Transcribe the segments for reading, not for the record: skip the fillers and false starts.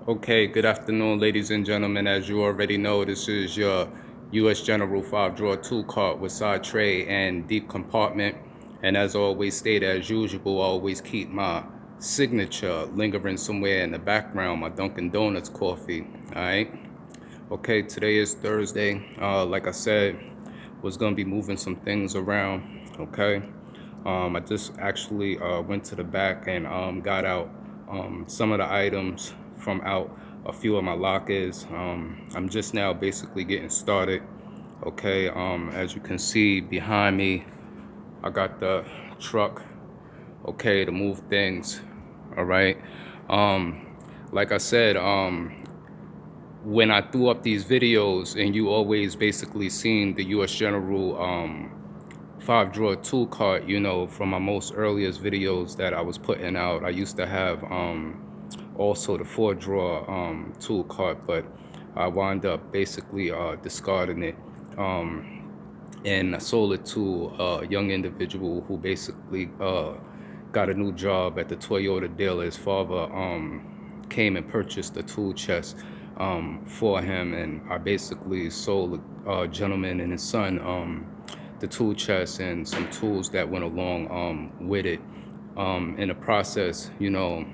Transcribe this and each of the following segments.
Okay, good afternoon, ladies and gentlemen. As you already know, this is your US General 5-drawer tool cart with side tray and deep compartment. And as always state, as usual, I always keep my signature lingering somewhere in the background, my Dunkin' Donuts coffee. All right. Okay, today is Thursday. Like I said, was gonna be moving some things around. Okay. I just actually went to the back and got out some of the items from out a few of my lockers. I'm just now basically getting started. Okay, as you can see behind me, I got the truck, okay, to move things. All right. Like I said, when I threw up these videos and you always basically seen the US General 5-drawer tool cart, you know, from my most earliest videos that I was putting out. I used to have also the 4-drawer tool cart, but I wound up basically discarding it. And I sold it to a young individual who basically got a new job at the Toyota dealer. His father came and purchased the tool chest for him, and I basically sold a gentleman and his son the tool chest and some tools that went along with it. In the process, you know,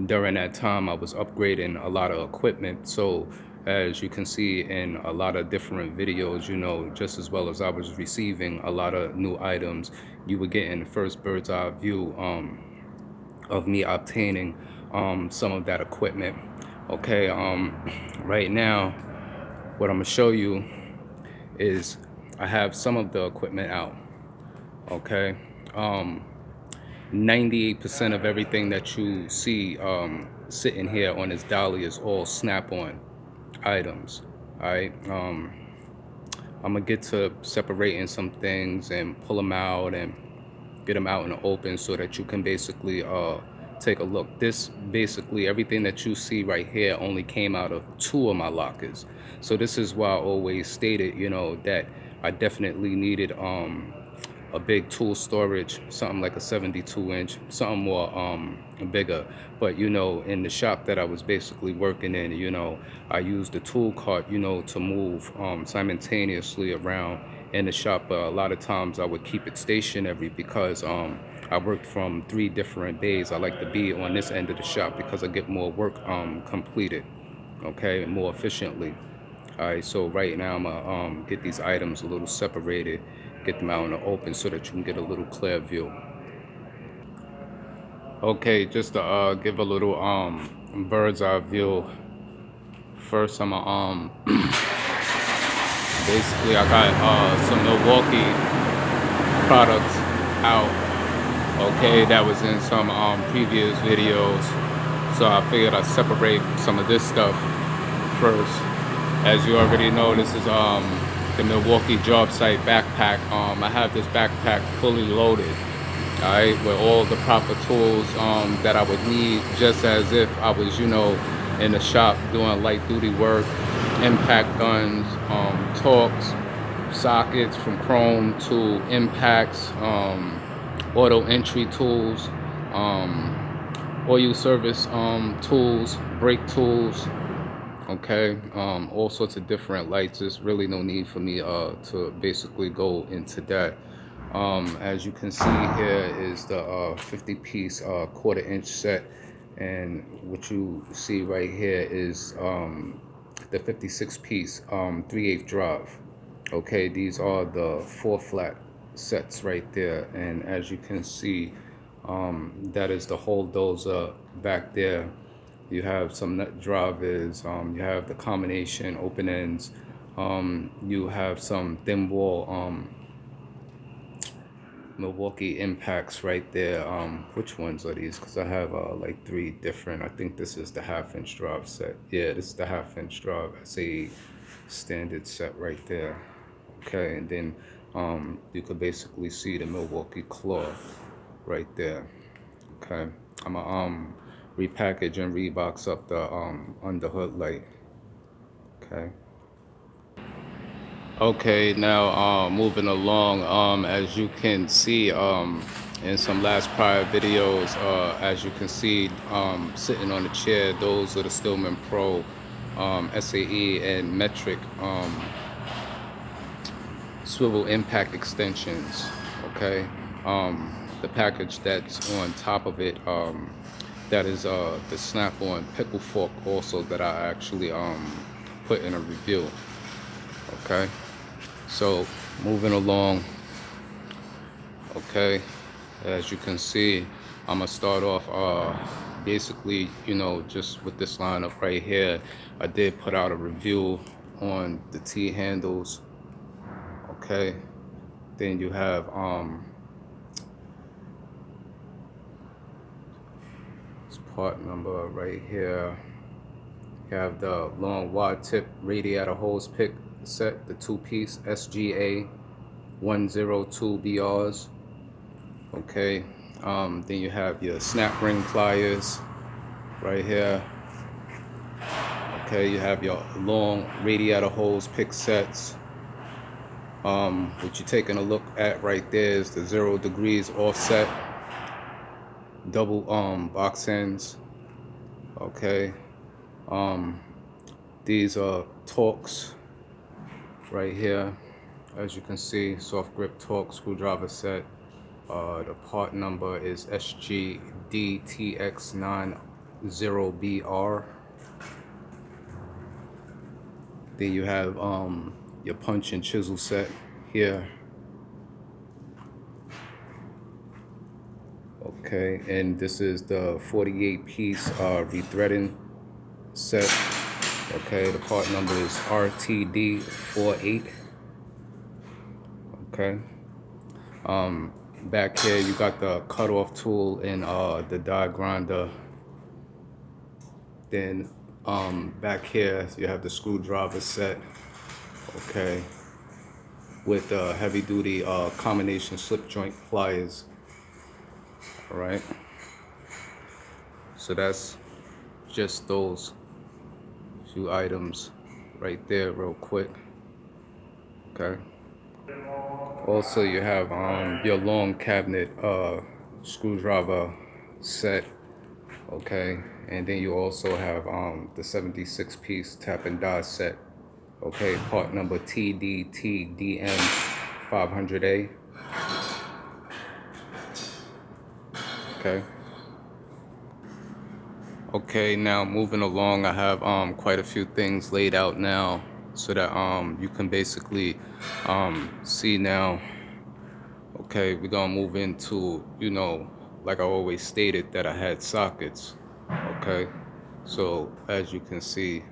during that time I was upgrading a lot of equipment, so as you can see in a lot of different videos, you know, just as well as I was receiving a lot of new items, you were getting the first bird's eye view of me obtaining some of that equipment. Okay, right now what I'm gonna show you is I have some of the equipment out. Okay, 98% of everything that you see sitting here on this dolly is all snap-on items. All right, I'm gonna get to separating some things and pull them out and get them out in the open so that you can basically take a look. This basically everything that you see right here only came out of 2 of my lockers. So this is why I always stated, you know, that I definitely needed a big tool storage, something like a 72-inch, something more bigger. But you know, in the shop that I was basically working in, you know, I used the tool cart, you know, to move simultaneously around in the shop. A lot of times I would keep it stationary because I worked from 3 different bays. I like to be on this end of the shop because I get more work completed, okay, more efficiently. All right, so right now I'm gonna get these items a little separated, get them out in the open so that you can get a little clear view. Okay, just to give a little bird's eye view. First, I'm gonna basically I got some Milwaukee products out. Okay, that was in some previous videos, so I figured I'd separate some of this stuff first. As you already know, this is the Milwaukee job site backpack. I have this backpack fully loaded, all right, with all the proper tools that I would need, just as if I was, you know, in the shop doing light duty work. Impact guns, torques, sockets from chrome to impacts, auto entry tools, oil service tools, brake tools. Okay, all sorts of different lights. There's really no need for me to basically go into that. As you can see, here is the 50-piece quarter-inch set, and what you see right here is the 56-piece 3/8 drive. Okay, these are the 4-flat sets right there, and as you can see, that is the whole dozer back there. You have some nut drivers, you have the combination open ends, you have some thin wall Milwaukee impacts right there. Which ones are these? Because I have like 3 different. I think this is the 1/2-inch drive set. Yeah, this is the 1/2-inch drive. That's a standard set right there. Okay, and then you could basically see the Milwaukee claw right there. Okay, I'm gonna repackage and rebox up the under hood light. Okay. Okay, now moving along, as you can see, In some last prior videos, as you can see, sitting on the chair, those are the Stillman Pro SAE and metric swivel impact extensions. Okay, the package that's on top of it, that is the snap-on pickle fork also, that I actually put in a review. Okay, so moving along. Okay, as you can see, I'm gonna start off basically, you know, just with this lineup right here. I did put out a review on the T handles. Okay, then you have this part number right here. You have the long wide tip radiator hose pick set, the 2-piece SGA 102 BRs. Okay, then you have your snap ring pliers right here. Okay, you have your long radiator hose pick sets. What you're taking a look at right there is the 0 degrees offset double box ends. Okay, these are Torx right here. As you can see, soft grip Torx screwdriver set. The part number is SGDTX90BR. Then you have your punch and chisel set here. Okay, and this is the 48-piece rethreading set. Okay, the part number is RTD48. Okay. Back here you got the cutoff tool and the die grinder. Then back here you have the screwdriver set. Okay, with heavy duty combination slip joint pliers. All right, so that's just those few items right there real quick. Okay, also you have your long cabinet screwdriver set. Okay, and then you also have the 76-piece tap and die set. Okay, part number TDTDM500A. Okay. Okay, now moving along, I have quite a few things laid out now so that you can basically see now. Okay, we're gonna move into, you know, like I always stated, that I had sockets. Okay, so as you can see,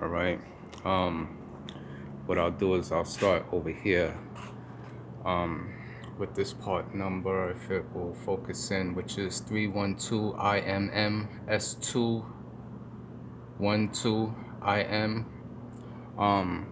all right, what I'll do is I'll start over here with this part number, if it will focus in, which is 312 IMM S212 IM.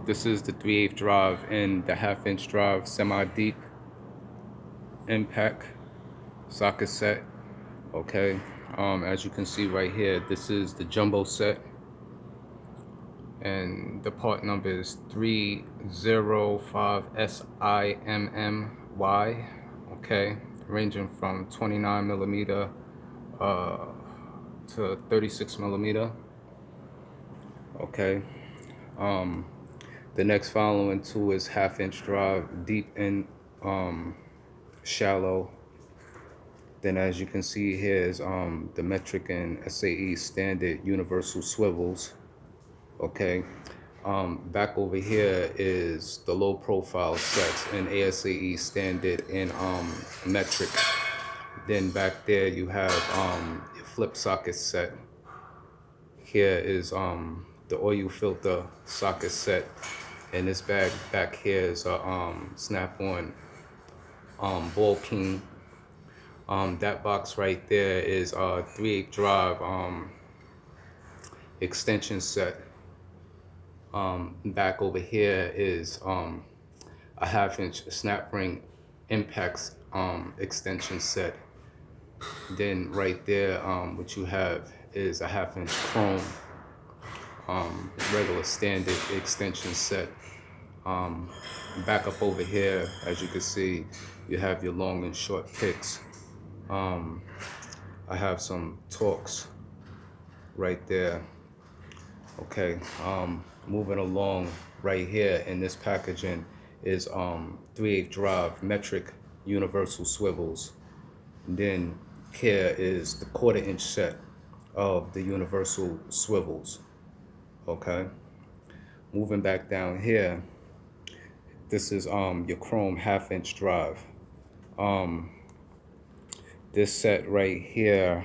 This is the 3/8 drive and the 1/2-inch drive semi-deep impact socket set. Okay, as you can see right here, this is the jumbo set, and the part number is 305 SIMMY. Okay, ranging from 29 millimeter to 36 millimeter. Okay, the next following two is 1/2-inch drive, deep and shallow. Then as you can see here is the metric and SAE standard universal swivels. Okay, back over here is the low profile sets in ASAE standard and metric. Then back there you have your flip socket set. Here is the oil filter socket set, and this bag back here is a snap-on ball peen. That box right there is a 3/8 drive extension set. Back over here is a 1/2-inch snap ring impacts extension set. Then right there, what you have is a 1/2-inch chrome regular standard extension set. Back up over here, as you can see, you have your long and short picks. I have some torques right there. Okay, moving along right here in this packaging is 3/8 drive metric universal swivels. And then here is the 1/4 inch set of the universal swivels. Okay, moving back down here, this is your chrome 1/2 inch drive. This set right here,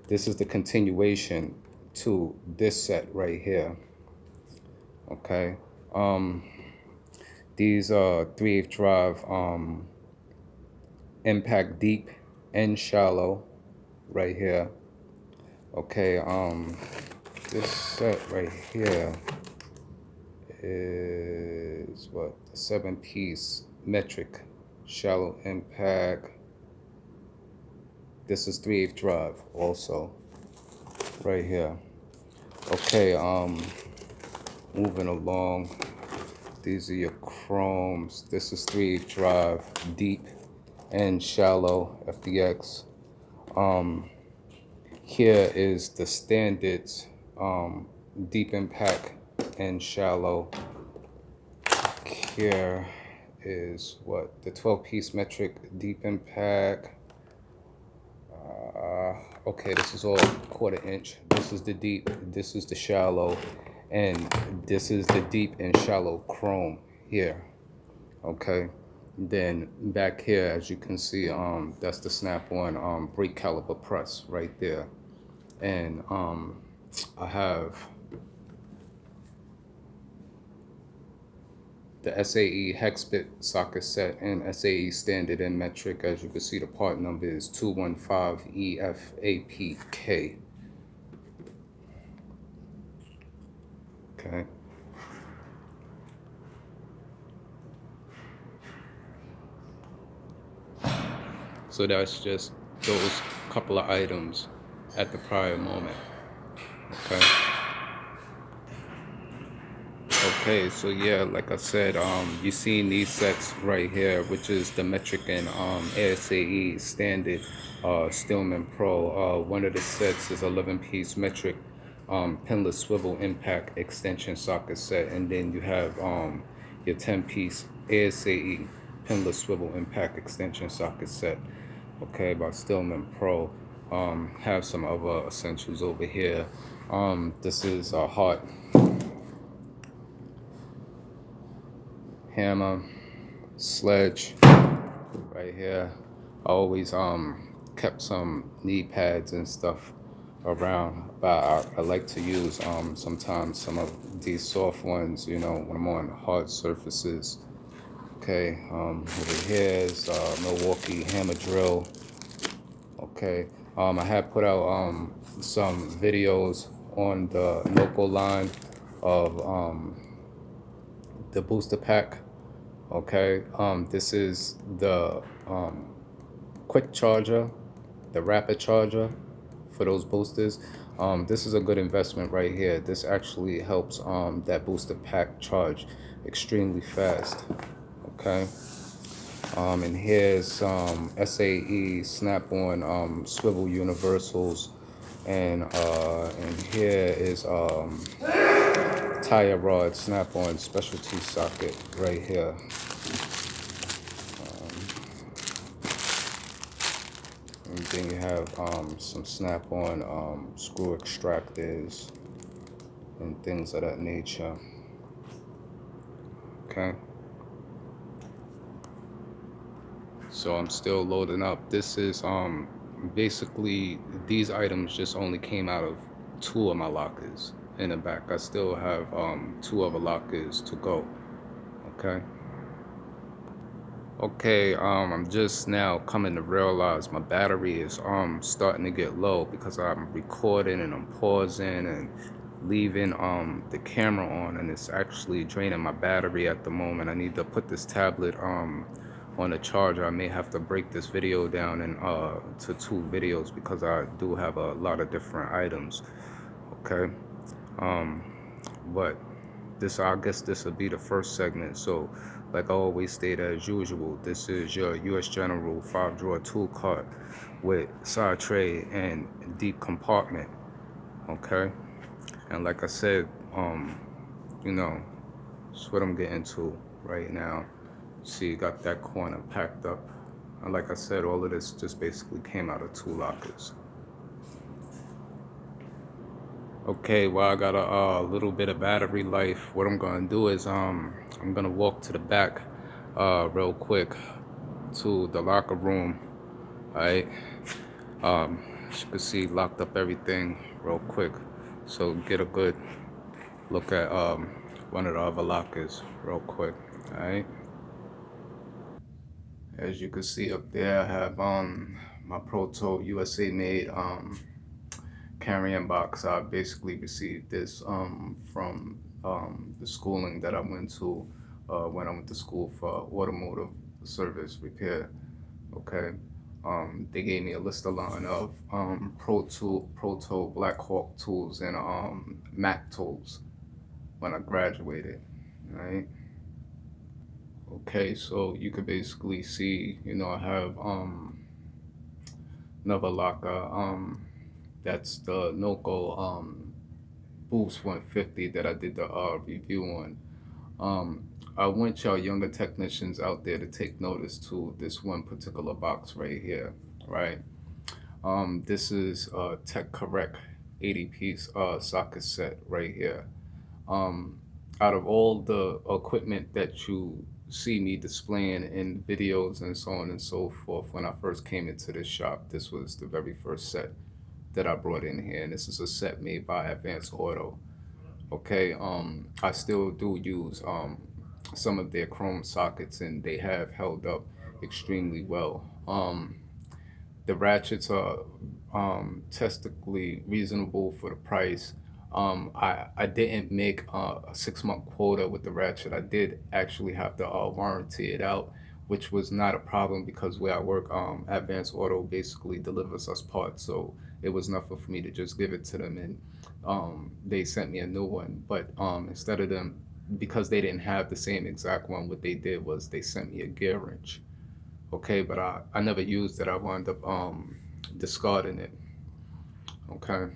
this is the continuation to this set right here. Okay, these are 3/8 drive impact deep and shallow right here. Okay, this set right here is what, the 7-piece metric shallow impact. This is 3/8 drive also right here. Okay, moving along, these are your chromes. This is 3/8 drive deep and shallow FDX. Here is the standards deep impact and shallow. Here is what, the 12-piece metric deep impact. Okay, this is all 1/4 inch. This is the deep, this is the shallow, and this is the deep and shallow chrome here. Okay, then back here, as you can see, that's the snap-on brake caliper press right there. And I have the SAE hex bit socket set and SAE standard and metric. As you can see, the part number is 215EFAPK. Okay. So that's just those couple of items at the prior moment. Okay. Okay, so yeah, like I said, you seen these sets right here, which is the metric and ASAE standard Stillman Pro. One of the sets is 11-piece metric pinless swivel impact extension socket set, and then you have your 10-piece ASAE pinless swivel impact extension socket set. Okay, by Stillman Pro. Have some other essentials over here. This is a hot hammer, sledge right here. I always kept some knee pads and stuff around, but I like to use sometimes some of these soft ones, you know, when I'm on hard surfaces. Okay, over here is Milwaukee hammer drill. Okay, I have put out some videos on the local line of the booster pack. Okay, this is the quick charger, the rapid charger for those boosters. This is a good investment right here. This actually helps that booster pack charge extremely fast. Okay, and here's SAE snap-on swivel universals, and here is tire rod snap-on specialty socket right here. And then you have some snap-on screw extractors and things of that nature. Okay. So I'm still loading up. This is basically, these items just only came out of 2 of my lockers in the back. I still have 2 other lockers to go. Okay. Okay, I'm just now coming to realize my battery is starting to get low because I'm recording and I'm pausing and leaving the camera on, and it's actually draining my battery at the moment. I need to put this tablet on a charger. I may have to break this video down to 2 videos because I do have a lot of different items. Okay, but I guess this will be the first segment. So like I always state, as usual, this is your US General 5-drawer tool cart with side tray and deep compartment. Okay, and like I said, you know, that's what I'm getting to right now. See, got that corner packed up. And like I said, all of this just basically came out of tool lockers. Okay, well, I got a little bit of battery life. What I'm gonna do is I'm gonna walk to the back real quick to the locker room. All right, as you can see, locked up everything real quick, so get a good look at one of the other lockers real quick. All right, as you can see up there, I have my Proto USA made carrying box. I basically received this from the schooling that I went to when I went to school for automotive service repair. Okay, they gave me a list line of Proto Black Hawk tools and Mac tools when I graduated. Right. Okay, so you could basically see, you know, I have another locker. That's the Noco Boost 150 that I did the review on. I want y'all younger technicians out there to take notice to this one particular box right here, right? This is a Tech Correct 80-piece socket set right here. Out of all the equipment that you see me displaying in videos and so on and so forth, when I first came into this shop, this was the very first set that I brought in here, and this is a set made by Advanced Auto. Okay, I still do use some of their chrome sockets, and they have held up extremely well. The ratchets are testically reasonable for the price. I didn't make a 6-month quota with the ratchet. I did actually have to warranty it out, which was not a problem because where I work, Advanced Auto basically delivers us parts, so it was nothing for me to just give it to them, and they sent me a new one. But instead of them, because they didn't have the same exact one, what they did was they sent me a gear wrench. Okay, but I never used it. I wound up discarding it. Okay,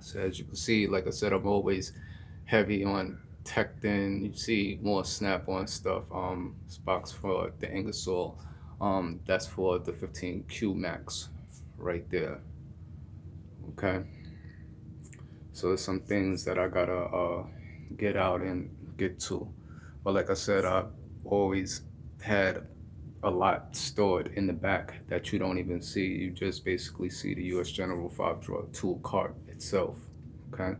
so as you can see, like I said, I'm always heavy on Tecton. You see more snap-on stuff. This box for the Ingersoll. That's for the 15Q Max right there. Okay, so there's some things that I gotta get out and get to. But like I said, I've always had a lot stored in the back that you don't even see. You just basically see the US General 5-drawer tool cart itself. Okay.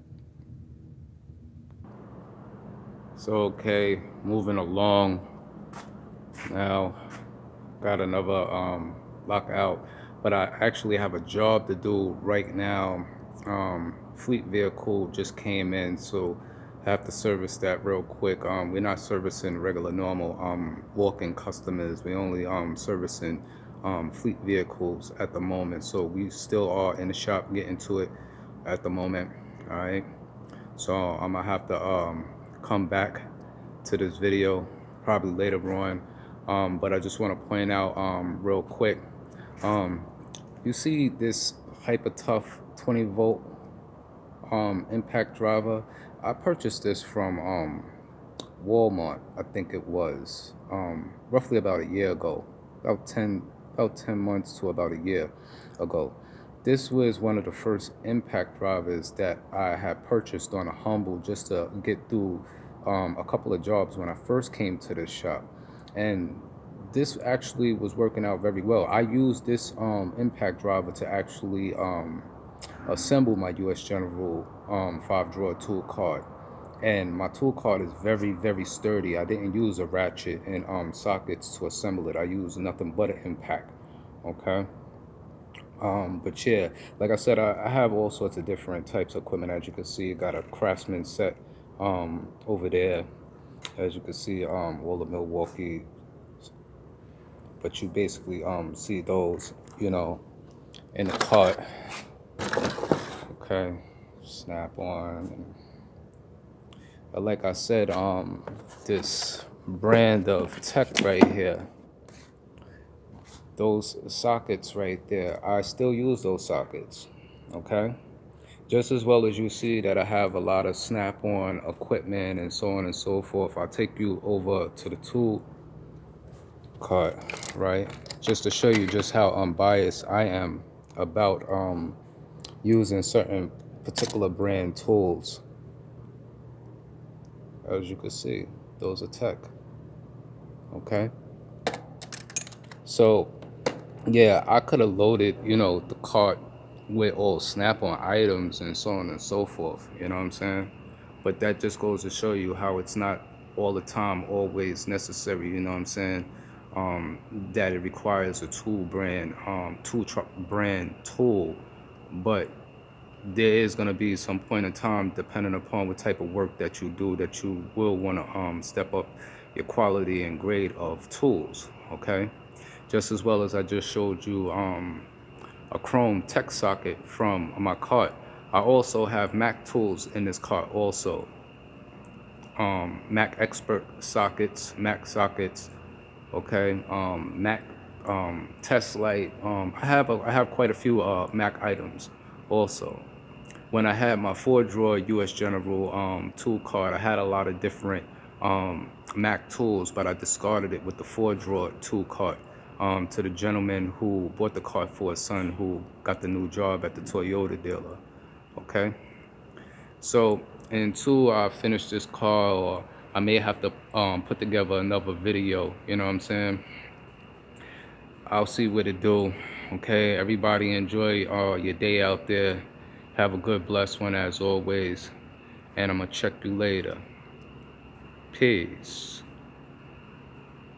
So okay, moving along now. Got another lockout, but I actually have a job to do right now. Fleet vehicle just came in, so I have to service that real quick. We're not servicing regular normal walk-in customers. We only servicing fleet vehicles at the moment, so we still are in the shop getting to it at the moment. All right, so I'm gonna have to come back to this video probably later on, but I just want to point out real quick, um, you see this hyper tough 20-volt impact driver. I purchased this from Walmart, I think it was roughly about a year ago, about 10 months to about a year ago. This was one of the first impact drivers that I had purchased on a humble just to get through a couple of jobs when I first came to this shop, and this actually was working out very well. I used this impact driver to actually assemble my US General 5-drawer tool cart, and my tool cart is very, very sturdy. I didn't use a ratchet and sockets to assemble it. I used nothing but an impact. Okay. But yeah, like I said, I have all sorts of different types of equipment. As you can see, got a Craftsman set over there. As you can see, all the Milwaukee. But you basically see those, you know, in the cart. Okay, snap on. like I said, this brand of tech right here, those sockets right there, I still use those sockets, okay? Just as well as you see that I have a lot of snap-on equipment and so on and so forth. I'll take you over to the tool cart, right? Just to show you just how unbiased I am about using certain particular brand tools. As you can see, those are tech, okay? So yeah, I could have loaded, the cart with all snap-on items and so on and so forth, you know what I'm saying? But that just goes to show you how it's not all the time always necessary, you know what I'm saying? That it requires a tool truck brand tool, but there is going to be some point in time, depending upon what type of work that you do, that you will want to step up your quality and grade of tools, okay? Just as well as I just showed you a chrome tech socket from my cart. I also have Mac tools in this cart also. Mac expert sockets, Mac sockets, okay? Mac test light. I have quite a few Mac items also. When I had my 4-drawer US General tool cart, I had a lot of different Mac tools, but I discarded it with the 4-drawer tool cart to the gentleman who bought the cart for his son who got the new job at the Toyota dealer, okay? So until I finish this car, or I may have to put together another video, you know what I'm saying? I'll see what it do. Okay, everybody enjoy your day out there. Have a good, blessed one as always. And I'm gonna check you later. Peace.